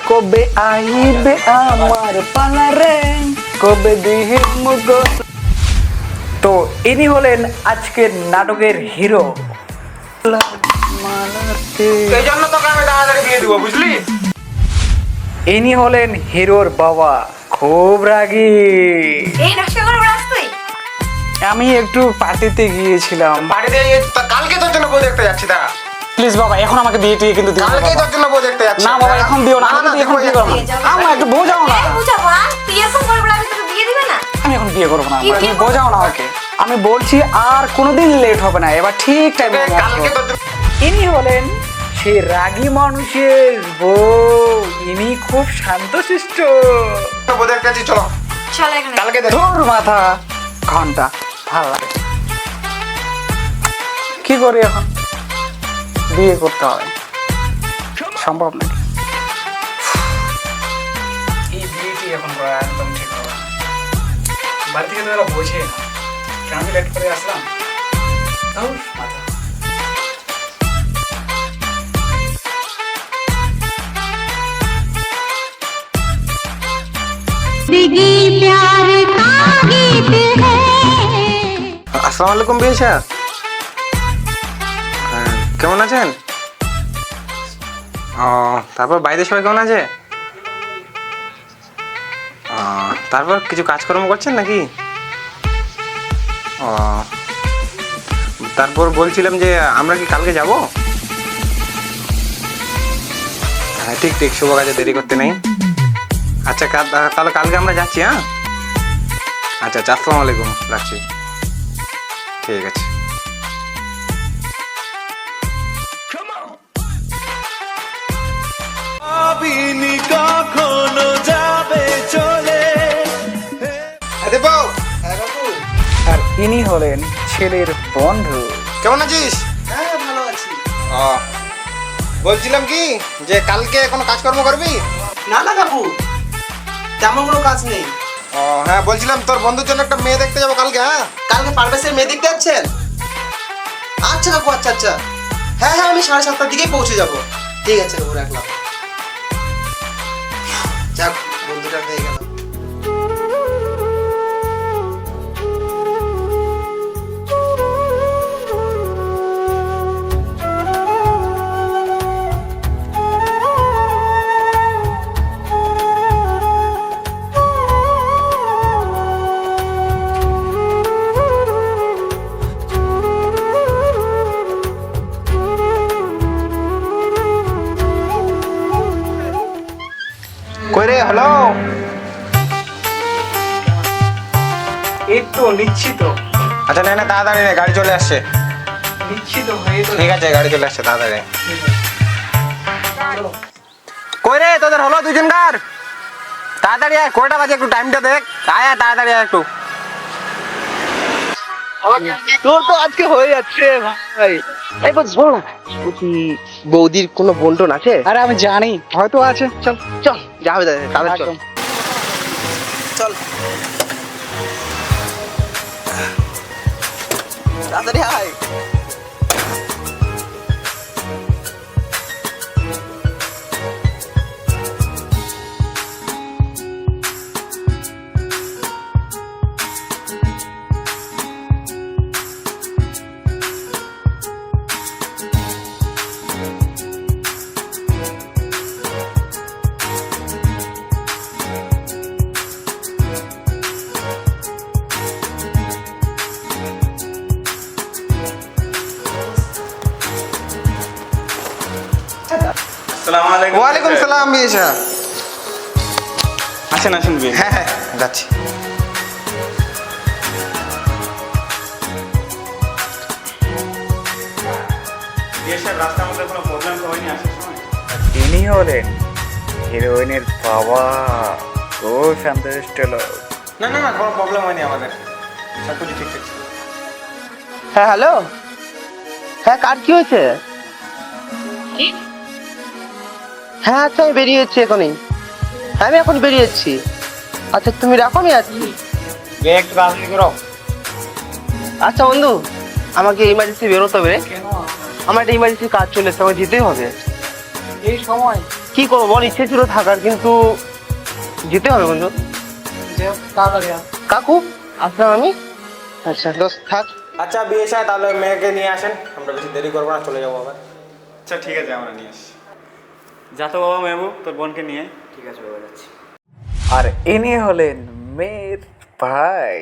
কবে আইবে আমার পালা রে, কবে দিহি মুগ। তো ইনি হলেন আজকের নাটকের হিরো। এই জন্য তোকে আমি তাড়াতাড়ি দিয়ে দিব, বুঝলি? ইনি হলেন হিরোর বাবা, খুব রাগী। এই নকশা করে বেড়াস তুই? আমি একটু পার্টিতে গিয়েছিলাম। বাড়িতে কালকে তোর জন্য বউ দেখতে যাচ্ছি। দাঁড়া, প্লিজ বাবা, এখন আমাকে বিয়ে টিয়ে কিন্তু দিও না কালকেই বাবা। তোর জন্য বউ দেখতে যাচ্ছি। না বাবা, এখন দিও না, আমাকে এখন বিয়ে করো না। আমার একটু বোঝাও না। এই বুঝাবো না, তুই এরকম করে বেড়াবি তোকে বিয়ে দিবে না? আমি এখন বিয়ে করবো না, কি তুমি বিয়ে করবো? বোঝাও না ওকে। আমি বলছি আর কোনোদিন লেট হবে না, এবার ঠিক টাইমে কালকে তোর জন্য ইনি হলেন সেই রাগী মানুষের বউ। ইনি খুব শান্তশিষ্ট। বউ দেখতে যাচ্ছি, চলো চল এখানে। কালকে দেখ। ধুর মাথা ঘন্টা, ভালো লাগে। কি করি এখন? বিয়ে করতে হবে, সম্ভব নাকি? এই বিয়েটি এখন করা একদম ঠিক হবে না। বাড়ি থেকে তো এরা বোঝে না, কেন আমি লেট করে আসলাম। ধুর মাথা। আসসালামু আলাইকুম বিয়েশা, কেমন আছেন? ও, তারপর বাড়িতে সবাই কেমন আছে? তারপর কিছু কাজকর্ম করছেন নাকি? ও, তারপর বলছিলাম যে আমরা কি কালকে যাব? হ্যাঁ ঠিক ঠিক, শুভ কাজে দেরি করতে নেই। আচ্ছা তাহলে কালকে আমরা যাচ্ছি। হ্যাঁ আচ্ছা আচ্ছা, আসসালামু আলাইকুম, রাখছি। ঠিক আছে। আর ইনি হলেন ছেলের বন্ধু। কেমন আছিস? হ্যাঁ ভালো আছি। ও, বলছিলাম কি যে কালকে কোনো কাজকর্ম করবি? না না কাকু, তেমন কোনো কাজ নেই। ও হ্যাঁ, বলছিলাম তোর বন্ধুর জন্য একটা মেয়ে দেখতে যাবো কালকে। হ্যাঁ কালকে পারভেজের মেয়ে দেখতে যাচ্ছেন? আচ্ছা কাকু, আচ্ছা আচ্ছা। হ্যাঁ হ্যাঁ, আমি 7:30টার দিকেই পৌঁছে যাবো। ঠিক আছে কাকু, রাখলাম। যাক, বন্ধুটা হয়ে গেল। কই রে? হ্যালো। এই তো নিশ্চিত আচ্ছা না না, তাড়াতাড়ি নে, গাড়ি চলে আসছে। নিশ্চিত হয়ে তো ঠিক আছে, গাড়ি চলে আসছে, তাড়াতাড়ি। কই রে, তোদের হলো দুজনকার? তাড়াতাড়ি আয়, কয়টা বাজে একটু টাইমটা দেখ। আয় আয়, তাড়াতাড়ি আয় একটু। তোর তো আজকে হয়ে যাচ্ছে ভাই। এই বল, শোন না, কি বৌদির কোনো বন্টন আছে? আরে আমি জানি, হয়তো আছে। চল চল, যাবে তাহলে চল। একদম। চল তাড়াতাড়ি আয়। আসসালামু আলাইকুম। ওয়ালাইকুম সালাম বিয়েশা। আসেন আসেন বিয়ে। হ্যাঁ হ্যাঁ, যাচ্ছি। বিয়ের রাস্তার মধ্যে কোনো প্রবলেম তো হয়নি আসার সময়? ইনি হলেন হিরোইনের বাবা, খুব শান্তশিষ্ট লোক। না না না, কোনো প্রবলেম হয়নি আমাদের, সব কিছু ঠিকঠাক ছিল। হ্যাঁ হ্যালো, হ্যাঁ কার কি হয়েছে? হ্যাঁ আচ্ছা, আমি বেরিয়ে যাচ্ছি এখনই। হ্যাঁ আমি এখন বেরিয়ে যাচ্ছি। আচ্ছা তুমি রাখো, আমি যাচ্ছি। একটু তাড়াতাড়ি করো। আচ্ছা বন্ধু, আমাকে ইমার্জেন্সি বেরোতে হবে রে। কেন? আমার একটা ইমার্জেন্সি কাজ চলে এসেছে, আমাকে যেতেই হবে। এই সময় কি করবো বল, ইচ্ছে ছিল থাকার কিন্তু যেতে হবে বন্ধু। তাড়াতাড়ি কাকু আসলাম আমি। আচ্ছা দোস্ত থাক। আচ্ছা বিয়ে সাহেব তাহলে মেয়েকে নিয়ে আসেন, আমরা বেশি দেরি করবো না, চলে যাবো আবার। আচ্ছা ঠিক আছে, আমরা নিয়ে আসি। যা তো বাবা মেহবুব, তোর বোনকে নিয়ে। ঠিক আছে বাবা, যাচ্ছি। আর ইনি হলেন মেয়ের ভাই।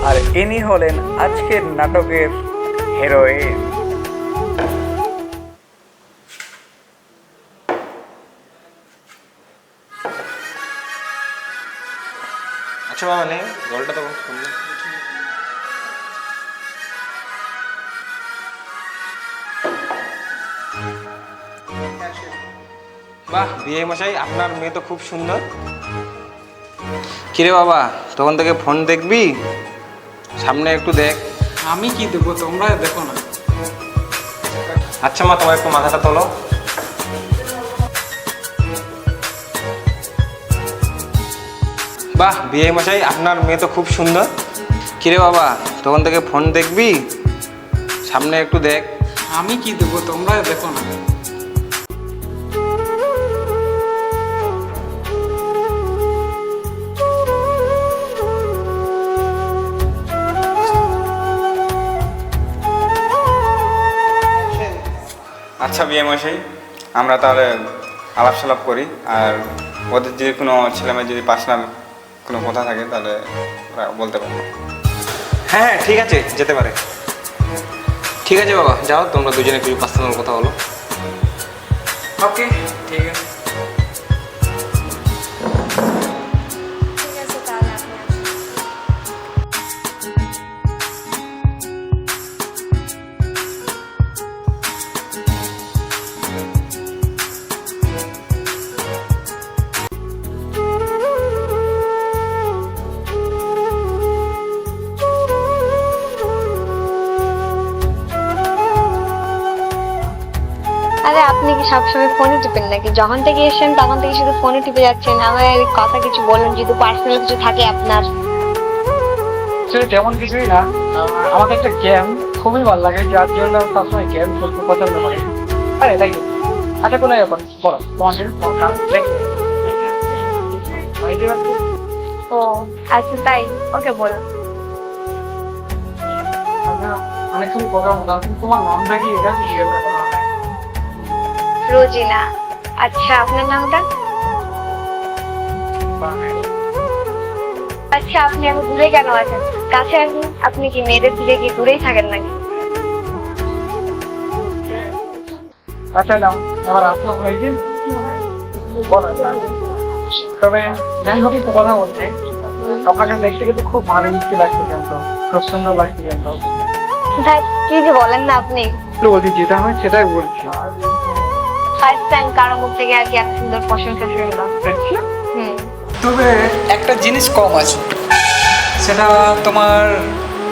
আর ইনি হলেন আজকের নাটকের হিরোইন। আচ্ছা বাবা নেই, জলটা তো শুনলে। বাহ বিয়ে মশাই, আপনার মেয়ে তো খুব সুন্দর। কিরে বাবা, তখন থেকে ফোন দেখবি, সামনে একটু দেখ। আমি কি দেবো, তোমরা দেখো না। আচ্ছা মা, তোমার একটু মাথাটা তোলো। বাহ বিয়ে মশাই, আপনার মেয়ে তো খুব সুন্দর। কিরে বাবা, তখন থেকে ফোন দেখবি, সামনে একটু দেখ। আমি কি দেবো, তোমরা দেখো না। আচ্ছা বিয়ে মশাই, আমরা তাহলে আলাপ সালাপ করি, আর ওদের যদি কোনো ছেলেমেয়ের যদি পার্সোনাল কোনো কথা থাকে তাহলে ওরা বলতে পারে। হ্যাঁ ঠিক আছে, যেতে পারে। ঠিক আছে বাবা, যাও তোমরা দুজনে কিছু পার্সোনাল কথা বলো। ওকে ঠিক আছে। ঠিক আছে তাহলে আপনি আসুন। আরে আপনি কি সবসময় ফোনে টিপেন নাকি? যখন থেকে এসেছেন তখন থেকে শুধু ফোনে টিপে যাচ্ছেন। আমার কথা কিছু বলুন, যদি পার্সোনাল কিছু থাকে আপনার। তেমন কিছুই না, আমাকে একটা গেম খুবই ভালো লাগে, যার জন্য আমি সবসময় গেম খেলতে পছন্দ করি। আরে তাই আচ্ছা, কোনো ব্যাপার বলো, তোমাদের দরকার ও আচ্ছা তাই, ওকে বলুন। অনেকক্ষণ কথা বললাম, তোমার নামটা কি? এটা জিজ্ঞাসা করা হয়। রোজিনা। আচ্ছা আপনার নামটা? আচ্ছা আপনি এত দূরে কেন আছেন? কাছে আসুন। আপনি কি মেয়েদের দিকে কি দূরেই থাকেন নাকি? আচ্ছা নাও, আমার আসলো হয়েছে। তবে যাই হোক, একটু কথা বলতে, আপনাকে দেখতে কিন্তু খুব ভালো মিষ্টি লাগছে, কিন্তু খুব সুন্দর লাগছে। কিন্তু ভাই কি যে বলেন না আপনি। বলছি যেটা হয় সেটাই বলছি। ফার্স্ট টাইম কারো মুখ থেকে আর কি এত সুন্দর প্রশংসা শুনলাম। তবে একটা জিনিস কম আছে, সেটা তোমার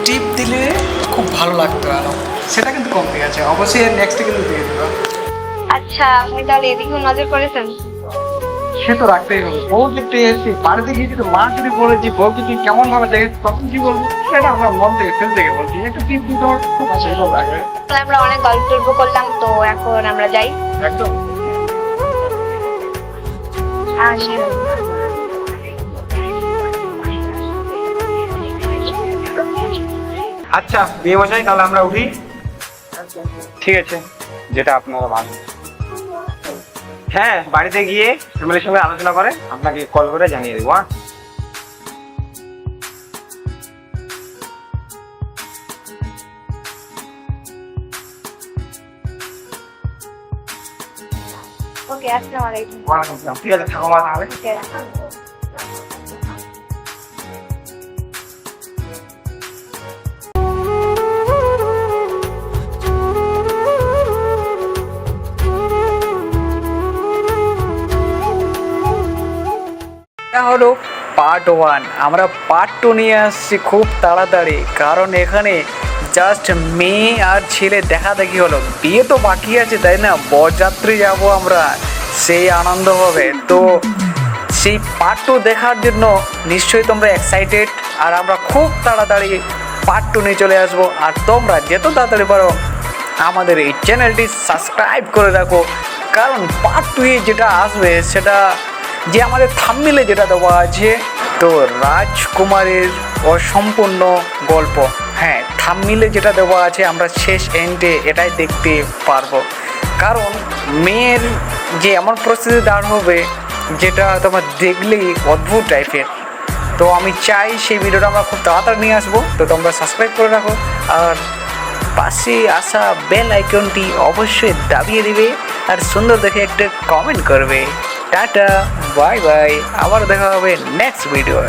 টিপ দিলে খুব ভালো লাগতো আরো, সেটা কিন্তু কম ঠিক আছে। অবশ্যই নেক্সটে কিন্তু দিয়ে দেবো। আচ্ছা আপনি তাহলে এদিকেও নজর করেছেন? সে তো রাখতেই হবে। বউ দেখতে এসেছি, বাড়িতে গিয়েছি তো মা যদি বলেছি বউ যদি কেমন ভাবে দেখে, তখন কি বলবো? সেটা আমরা মন থেকে ফেল থেকে বলছি। একটু টিপ দিতে হবে, খুব ভালো লাগবে। তাহলে আমরা অনেক গল্প টল্প করলাম, তো এখন আমরা যাই। একদম। আচ্ছা আচ্ছা বিয়ে মশাই, তাহলে আমরা উঠি। ঠিক আছে, যেটা আপনারা ভালো। হ্যাঁ, বাড়িতে গিয়ে ফ্যামিলির সঙ্গে আলোচনা করে আপনাকে কল করে জানিয়ে দেবো। ওকে আসসালামু আলাইকুম। ঠিক আছে থাকো মা তাহলে। ওকে। এটা হলো পার্ট 1। আমরা পার্ট 2 নিয়ে আসছি খুব তাড়াতাড়ি, কারণ এখানে জাস্ট মেয়ে আর ছেলে দেখা দেখি হলো, বিয়ে তো বাকি আছে তাই না, বরযাত্রী যাব আমরা, সেই আনন্দ হবে। তো সেই পার্ট 2 দেখার জন্য নিশ্চয়ই তোমরা এক্সাইটেড, আর আমরা খুব তাড়াতাড়ি পার্ট 2 নিয়ে চলে আসবো। আর তোমরা যত তাড়াতাড়ি পারো আমাদের এই চ্যানেলটি সাবস্ক্রাইব করে রাখো, কারণ পার্ট 2 এ যেটা আসবে সেটা যে আমাদের থাম্বনেইলে যেটা দেওয়া আছে, তো রাজকুমারের অসম্পূর্ণ গল্প। হ্যাঁ, থাম্বনেইলে যেটা দেওয়া আছে আমরা শেষ এন্ডে এটাই দেখতে পারবো, কারণ মেয়ের যে এমন পরিস্থিতি দাঁড় হবে যেটা তোমার দেখলেই অদ্ভুত টাইপের। তো আমি চাই সেই ভিডিওটা আমরা খুব তাড়াতাড়ি নিয়ে আসবো, তো তোমরা সাবস্ক্রাইব করে রাখো, আর পাশে আসা বেল আইকনটি অবশ্যই দাবিয়ে দিবে, আর সুন্দর দেখে একটা কমেন্ট করবে। টাটা, বাই বাই, আবার দেখা হবে নেক্সট ভিডিওয়।